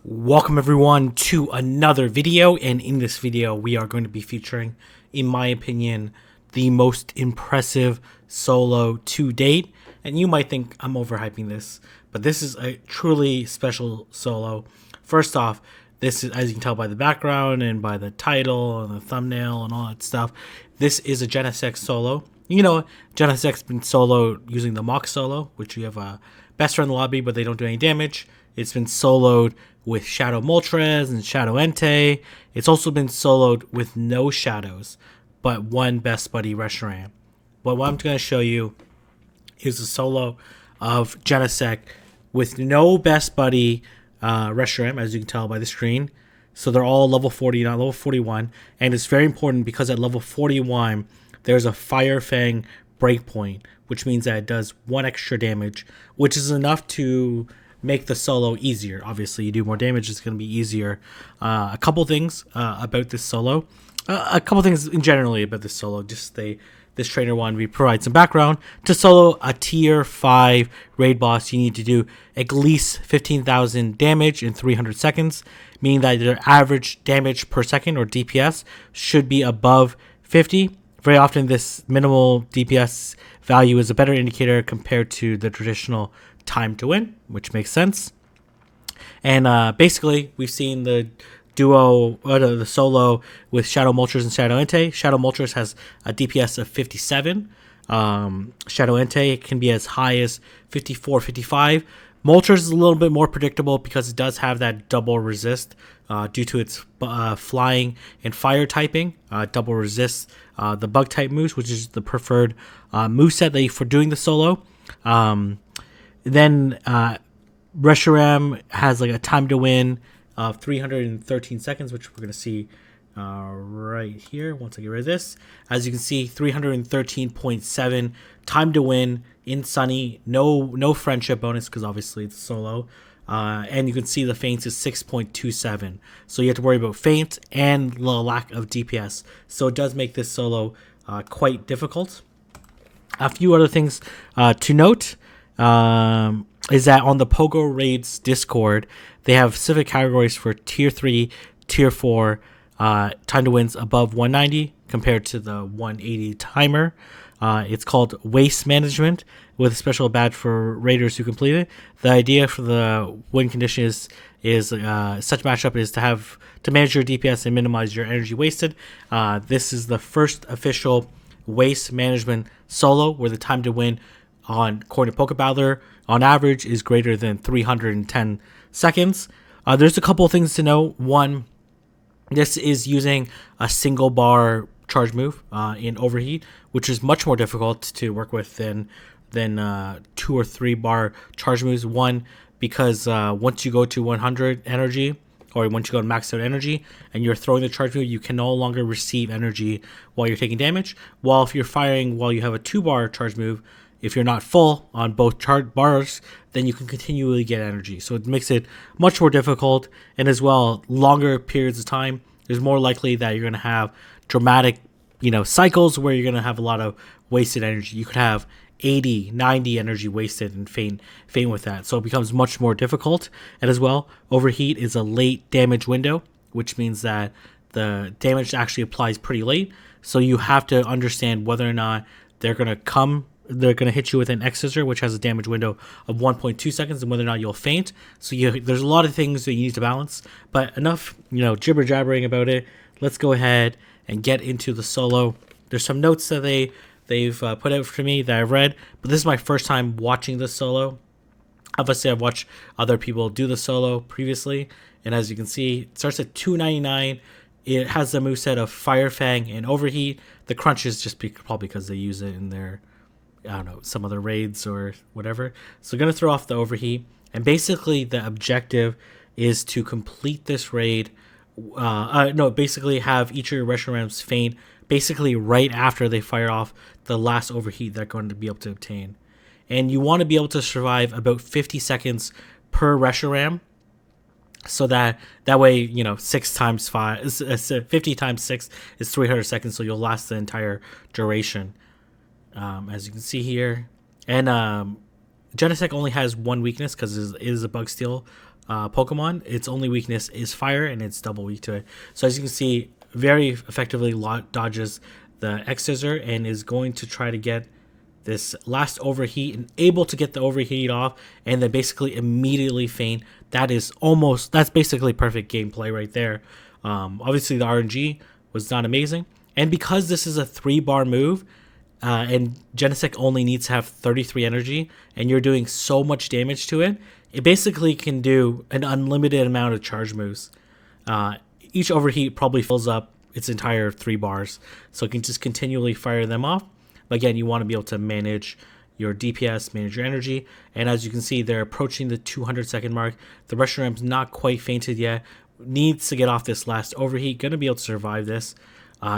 Welcome everyone to another video, and in this video we are going to be featuring, in my opinion, the most impressive solo to date. And you might think I'm overhyping this, but this is a truly special solo. First off, this is, as you can tell by the background and by the title and the thumbnail and all that stuff, this is a Genesect solo. You know, Genesect's been soloed using the mock solo, which you have a best friend in the lobby, but they don't do any damage. It's been soloed with Shadow Moltres and Shadow Entei. It's also been soloed with no shadows, but one best buddy Reshiram. But what I'm going to show you is a solo of Genesect with no best buddy Reshiram, as you can tell by the screen. So they're all level 40, not level 41. And it's very important because at level 41, there's a Fire Fang breakpoint, which means that it does 1 extra damage, which is enough to make the solo easier. Obviously, you do more damage, it's going to be easier. A couple things about this solo. A couple things in generally about this solo. Just this trainer one, we provide some background. To solo a tier 5 raid boss, you need to do at least 15,000 damage in 300 seconds, meaning that their average damage per second, or DPS, should be above 50. Very often, this minimal DPS value is a better indicator compared to the traditional time to win, which makes sense. And basically, we've seen the duo, the solo with Shadow Moltres and Shadow Entei. Shadow Moltres has a DPS of 57. Shadow Entei can be as high as 54, 55. Moltres is a little bit more predictable because it does have that double resist due to its flying and fire typing. Double resist the bug type moves, which is the preferred moveset for doing the solo. Then Reshiram has like a time to win of 313 seconds, which we're going to see right here once I get rid of this. As you can see, 313.7 time to win in Sunny. No friendship bonus because obviously it's solo. And you can see the feints is 6.27. So you have to worry about feint and the lack of DPS. So it does make this solo quite difficult. A few other things to note. Is that on the Pogo Raids Discord, they have specific categories for Tier 3, Tier 4, time to wins above 190 compared to the 180 timer. It's called Waste Management with a special badge for raiders who complete it. The idea for the win condition is such matchup is to manage your DPS and minimize your energy wasted. This is the first official Waste Management solo where the time to win according to PokeBattler, on average is greater than 310 seconds. There's a couple of things to know. One, this is using a single bar charge move in Overheat, which is much more difficult to work with than 2 or 3 bar charge moves. One, because once you go to 100 energy, or once you go to maxed out energy and you're throwing the charge move, you can no longer receive energy while you're taking damage. While if you're firing while you have a 2 bar charge move, if you're not full on both charge bars, then you can continually get energy. So it makes it much more difficult, and as well, longer periods of time. There's more likely that you're going to have dramatic, cycles where you're going to have a lot of wasted energy. You could have 80, 90 energy wasted and faint with that. So it becomes much more difficult. And as well, Overheat is a late damage window, which means that the damage actually applies pretty late. So you have to understand whether or not they're going to hit you with an X-Scissor, which has a damage window of 1.2 seconds, and whether or not you'll faint. So there's a lot of things that you need to balance. But enough, jibber jabbering about it. Let's go ahead and get into the solo. There's some notes that they've put out for me that I've read, but this is my first time watching this solo. Obviously, I've watched other people do the solo previously, and as you can see, it starts at 299. It has the moveset of Fire Fang and Overheat. The crunch is just probably because they use it in their, some other raids or whatever. So going to throw off the Overheat. And basically the objective is to complete this raid. Basically have each of your Reshirams faint basically right after they fire off the last Overheat they're going to be able to obtain. And you want to be able to survive about 50 seconds per Reshiram. So that way, 6 times 5, 50 times 6 is 300 seconds. So you'll last the entire duration. As you can see here. And Genesect only has one weakness because it is a bug steal Pokemon. Its only weakness is fire, and it's double weak to it. So as you can see, very effectively dodges the X Scissor and is going to try to get this last overheat and able to get the overheat off and then basically immediately faint. That's basically perfect gameplay right there. Obviously the RNG was not amazing, and because this is a 3-bar move, and Genesect only needs to have 33 energy, and you're doing so much damage to it, it basically can do an unlimited amount of charge moves. Each overheat probably fills up its entire 3 bars, so it can just continually fire them off. But again, you want to be able to manage your DPS, manage your energy, and as you can see, they're approaching the 200-second mark. The Reshiram's not quite fainted yet, needs to get off this last overheat, going to be able to survive this.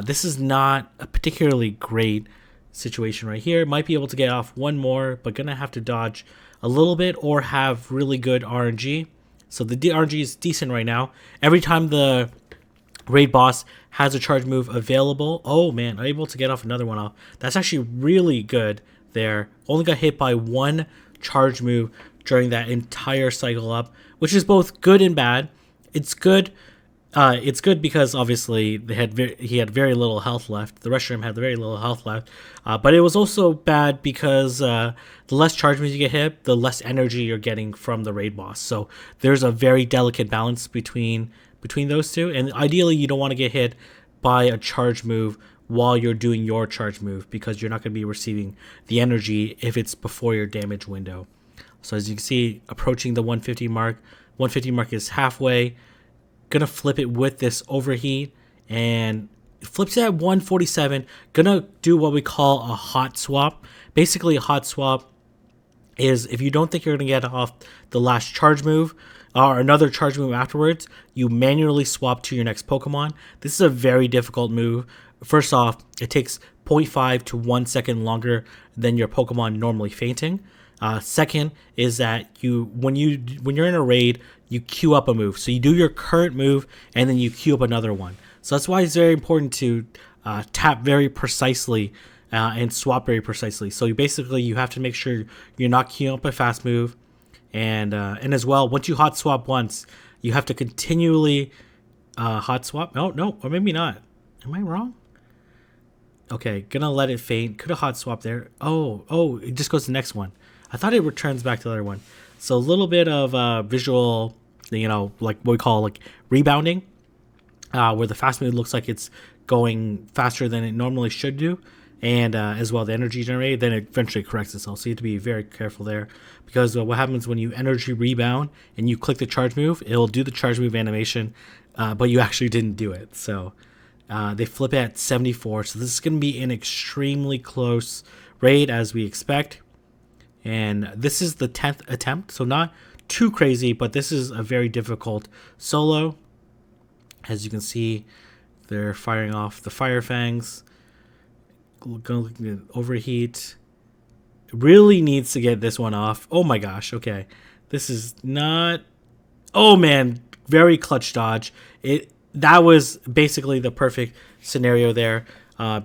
This is not a particularly great situation right here. Might be able to get off one more, but gonna have to dodge a little bit or have really good RNG. So the RNG is decent right now. Every time the raid boss has a charge move available, oh man, able to get off another one off. That's actually really good there. Only got hit by one charge move during that entire cycle up, which is both good and bad. It's good. It's good because obviously he had very little health left. The Reshiram had very little health left, but it was also bad because the less charge moves you get hit, the less energy you're getting from the raid boss. So there's a very delicate balance between those two, and ideally you don't want to get hit by a charge move while you're doing your charge move because you're not going to be receiving the energy if it's before your damage window. So as you can see, approaching the 150 mark. 150 mark is halfway. Gonna flip it with this overheat and flips it at 147. Gonna do what we call a hot swap. Basically, a hot swap is if you don't think you're gonna get off the last charge move or another charge move afterwards, you manually swap to your next Pokemon. This is a very difficult move. First off, it takes 0.5 to 1 second longer than your Pokemon normally fainting. Second is that when you're in a raid, you queue up a move. So you do your current move and then you queue up another one. So that's why it's very important to tap very precisely and swap very precisely. So you have to make sure you're not queuing up a fast move, and as well, once you hot swap once, you have to continually hot swap. No, or maybe not. Am I wrong? Okay, gonna let it faint. Could have hot swap there. Oh, it just goes to the next one. I thought it returns back to the other one. So a little bit of visual, like what we call like rebounding, where the fast move looks like it's going faster than it normally should do, and as well the energy generated, then it eventually corrects itself. So you have to be very careful there, because what happens when you energy rebound and you click the charge move, it'll do the charge move animation, but you actually didn't do it. So they flip it at 74. So this is going to be an extremely close raid as we expect. And this is the 10th attempt, so not too crazy, but this is a very difficult solo. As you can see, they're firing off the Fire Fangs. Overheat. Really needs to get this one off. Oh my gosh, okay. This is not... Oh man, very clutch dodge. That was basically the perfect scenario there.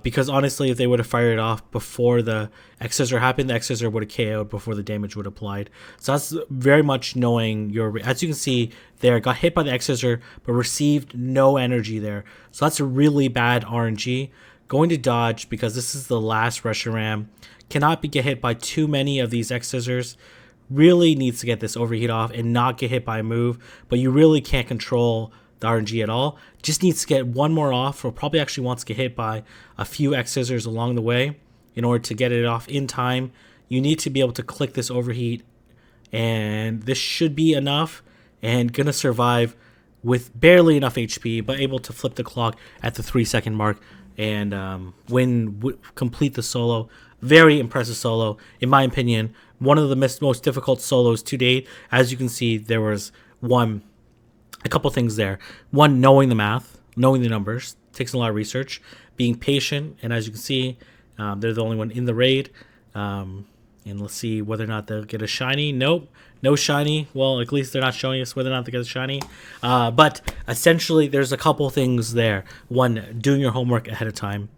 Because honestly, if they would have fired it off before the X-Scissor happened, the X-Scissor would have KO'd before the damage would have applied. So that's very much knowing your... As you can see there, got hit by the X-Scissor, but received no energy there. So that's a really bad RNG. Going to dodge, because this is the last Reshiram. Cannot get hit by too many of these X-Scissors. Really needs to get this overheat off and not get hit by a move. But you really can't control the RNG at all. Just needs to get one more off, or probably actually wants to get hit by a few X-Scissors along the way in order to get it off in time. You need to be able to click this overheat, and this should be enough, and gonna survive with barely enough HP, but able to flip the clock at the 3-second mark and complete the solo. Very impressive solo, in my opinion. One of the most difficult solos to date. As you can see, there was a couple things there. One, knowing the math, knowing the numbers, takes a lot of research, being patient, and as you can see, they're the only one in the raid. And let's see whether or not they'll get a shiny. Nope, no shiny. Well, at least they're not showing us whether or not they get a shiny. But essentially, there's a couple things there. One, doing your homework ahead of time.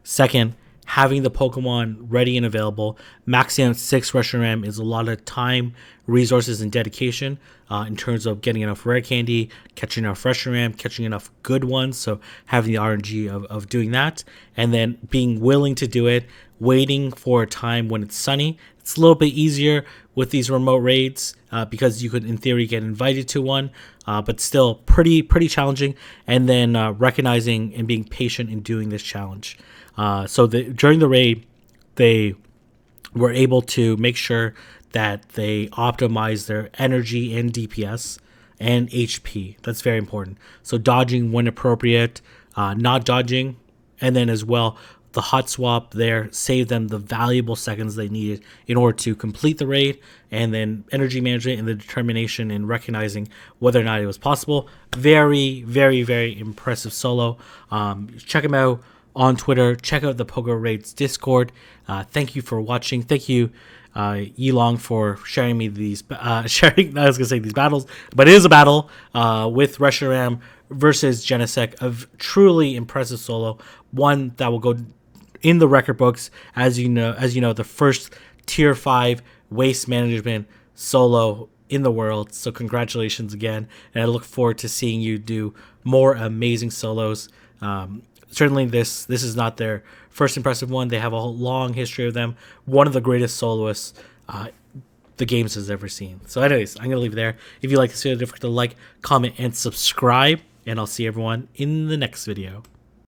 Second, having the Pokemon ready and available, maxing out 6 Reshiram is a lot of time, resources, and dedication in terms of getting enough rare candy, catching enough Reshiram, catching enough good ones. So having the RNG of doing that, and then being willing to do it, waiting for a time when it's sunny. It's a little bit easier with these remote raids because you could, in theory, get invited to one, but still pretty challenging. And then recognizing and being patient in doing this challenge. During the raid, they were able to make sure that they optimize their energy and DPS and HP. That's very important. So dodging when appropriate, not dodging, and then as well, the hot swap there saved them the valuable seconds they needed in order to complete the raid, and then energy management and the determination in recognizing whether or not it was possible. Very, very, very impressive solo. Check him out on Twitter. Check out the Pogo Raids Discord. Thank you for watching. Thank you, Yilong, for sharing me these sharing. I was gonna say these battles, but it is a battle with Reshiram versus Genesect. A truly impressive solo, one that will go in the record books. As you know, the first tier 5 waste management solo in the world. So congratulations again, and I look forward to seeing you do more amazing solos. Certainly this is not their first impressive one. They have a long history of them. One of the greatest soloists the games has ever seen. So anyways, I'm going to leave it there. If you like this video, don't forget to like, comment, and subscribe. And I'll see everyone in the next video.